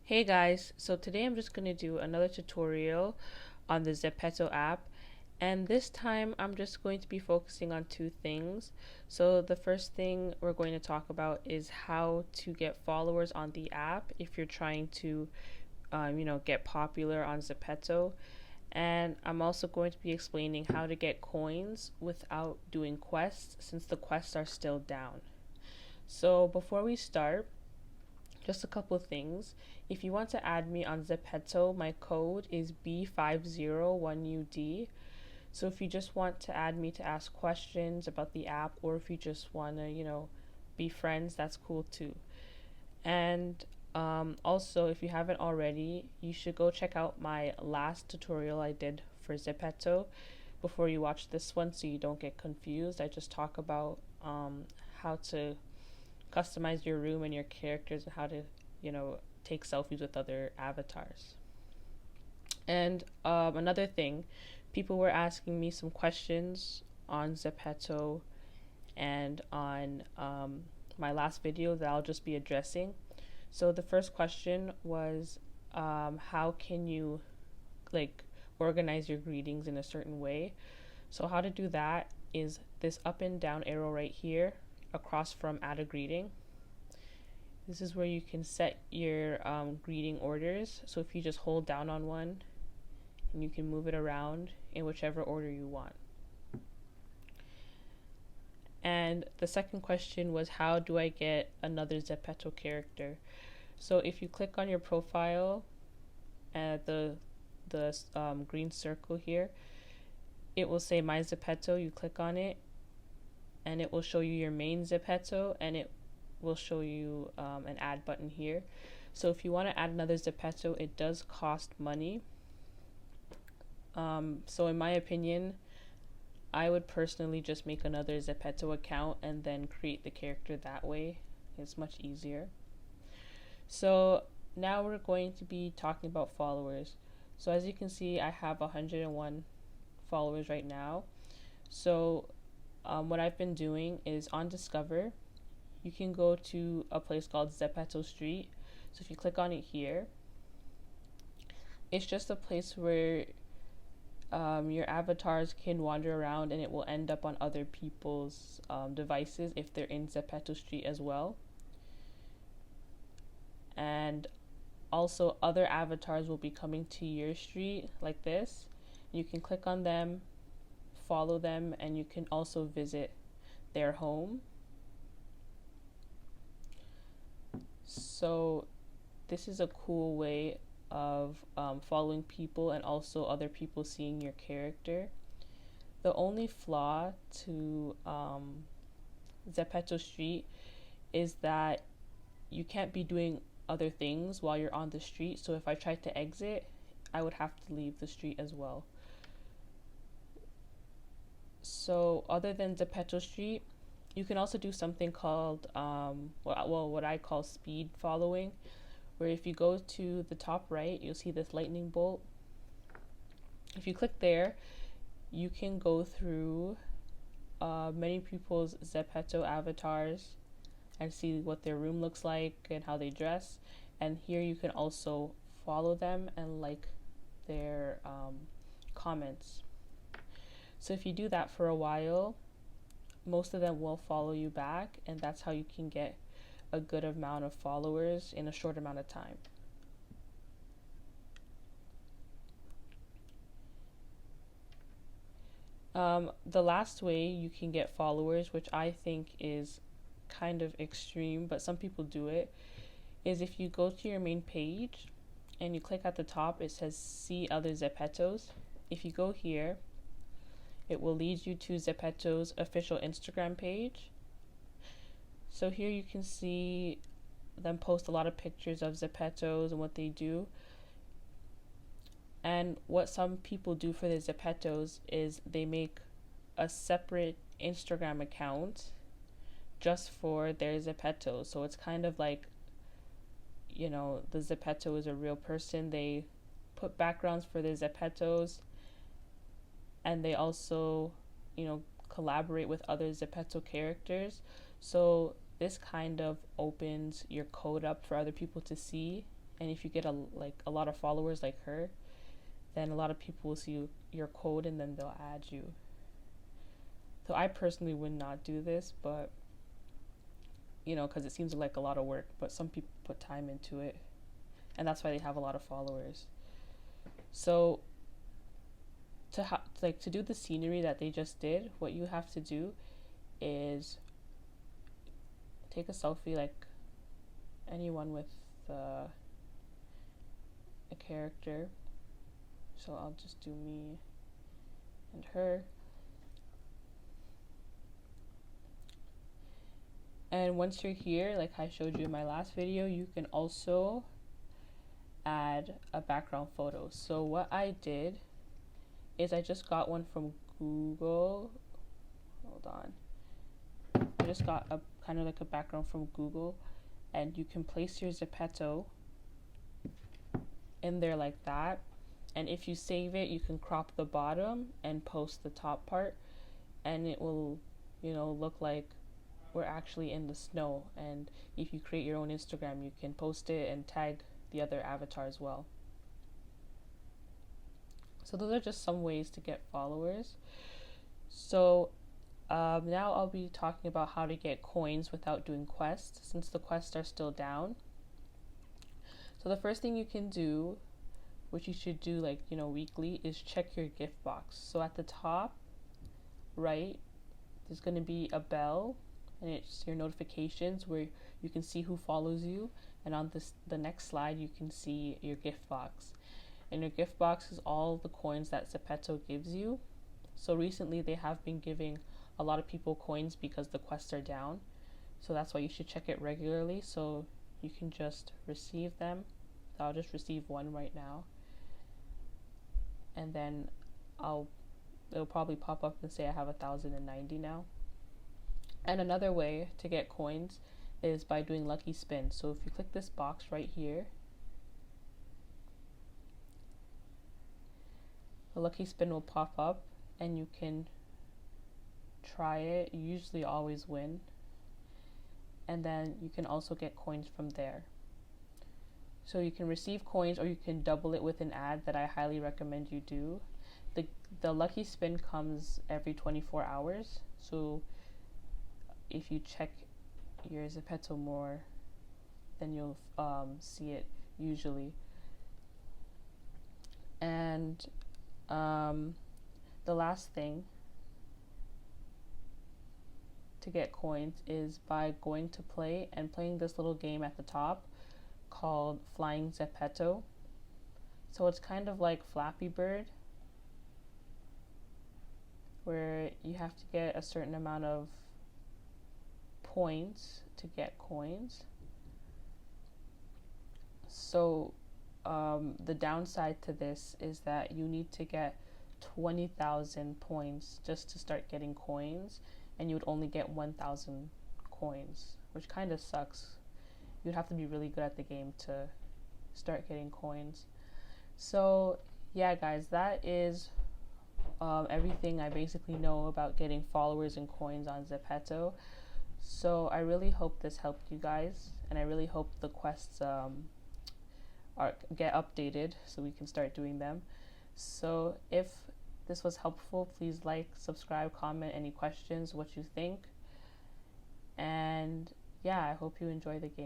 Hey guys, so today I'm just going to do another tutorial on the ZEPETO app, and this time I'm just going to be focusing on two things. So the first thing we're going to talk about is how to get followers on the app if you're trying to get popular on ZEPETO, and I'm also going to be explaining how to get coins without doing quests since the quests are still down. So before we start, just a couple things. If you want to add me on ZEPETO, my code is B501UD. So if you just want to add me to ask questions about the app, or if you just want to, be friends, that's cool too. And also, if you haven't already, you should go check out my last tutorial I did for ZEPETO before you watch this one so you don't get confused. I just talk about how to customize your room and your characters and how to, take selfies with other avatars. And another thing, people were asking me some questions on ZEPETO and on my last video that I'll just be addressing. So the first question was, how can you like organize your greetings in a certain way? So how to do that is this up and down arrow right here across from add a greeting. This is where you can set your greeting orders. So if you just hold down on one, and you can move it around in whichever order you want. And the second question was, how do I get another ZEPETO character? So if you click on your profile at the green circle here, it will say my ZEPETO. You click on it and it will show you your main ZEPETO, and it will show you an add button here. So if you want to add another ZEPETO, it does cost money. So in my opinion, I would personally just make another ZEPETO account and then create the character that way. It's much easier. So now we're going to be talking about followers. So as you can see, I have 101 followers right now. So what I've been doing is on Discover, you can go to a place called ZEPETO Street. So if you click on it here, it's just a place where your avatars can wander around, and it will end up on other people's devices if they're in ZEPETO Street as well. And also other avatars will be coming to your street like this. You can click on them, follow them, and you can also visit their home. So this is a cool way of following people and also other people seeing your character. The only flaw to ZEPETO Street is that you can't be doing other things while you're on the street. So if I tried to exit, I would have to leave the street as well. So other than ZEPETO Street, you can also do something called what I call speed following, where if you go to the top right, you'll see this lightning bolt. If you click there, you can go through many people's ZEPETO avatars and see what their room looks like and how they dress. And here you can also follow them and like their comments. So if you do that for a while, most of them will follow you back, and that's how you can get a good amount of followers in a short amount of time. The last way you can get followers, which I think is kind of extreme, but some people do it, is if you go to your main page and you click at the top, it says see other ZEPETOs. If you go here, it will lead you to ZEPETO's official Instagram page. So here you can see them post a lot of pictures of ZEPETOs and what they do. And what some people do for the ZEPETOs is they make a separate Instagram account just for their ZEPETO. So it's kind of like, the ZEPETO is a real person. They put backgrounds for their ZEPETOs, and they also, collaborate with other ZEPETO characters. So this kind of opens your code up for other people to see, and if you get a lot of followers like her, then a lot of people will see your code and then they'll add you. So I personally would not do this, but because it seems like a lot of work, but some people put time into it, and that's why they have a lot of followers. So to do the scenery that they just did, what you have to do is take a selfie, like anyone with a character. So I'll just do me and her. And once you're here, like I showed you in my last video, you can also add a background photo. So what I did is I just got one from Google. Hold on. I just got a kind of like a background from Google, and you can place your ZEPETO in there like that. And if you save it, you can crop the bottom and post the top part, and it will, look like we're actually in the snow. And if you create your own Instagram, you can post it and tag the other avatar as well. So those are just some ways to get followers. So now I'll be talking about how to get coins without doing quests, since the quests are still down. So the first thing you can do, which you should do weekly, is check your gift box. So at the top right, there's going to be a bell, and it's your notifications where you can see who follows you. And on the next slide, you can see your gift box. And your gift box is all the coins that ZEPETO gives you. So recently they have been giving a lot of people coins because the quests are down. So that's why you should check it regularly so you can just receive them. So I'll just receive one right now. And then it'll probably pop up and say I have 1,090 now. And another way to get coins is by doing lucky spins. So if you click this box right here, a lucky spin will pop up and you can try it. You usually always win. And then you can also get coins from there. So you can receive coins, or you can double it with an ad that I highly recommend you do. The lucky spin comes every 24 hours. So if you check your ZEPETO more, then you'll see it usually. And the last thing to get coins is by going to play and playing this little game at the top called Flying ZEPETO. So it's kind of like Flappy Bird, where you have to get a certain amount of points to get coins. So the downside to this is that you need to get 20,000 points just to start getting coins, and you would only get 1,000 coins, which kind of sucks. You'd have to be really good at the game to start getting coins. So yeah guys, that is everything I basically know about getting followers and coins on ZEPETO. So I really hope this helped you guys, and I really hope the quests get updated so we can start doing them. So if this was helpful, please like, subscribe, comment any questions, what you think, and yeah, I hope you enjoy the game.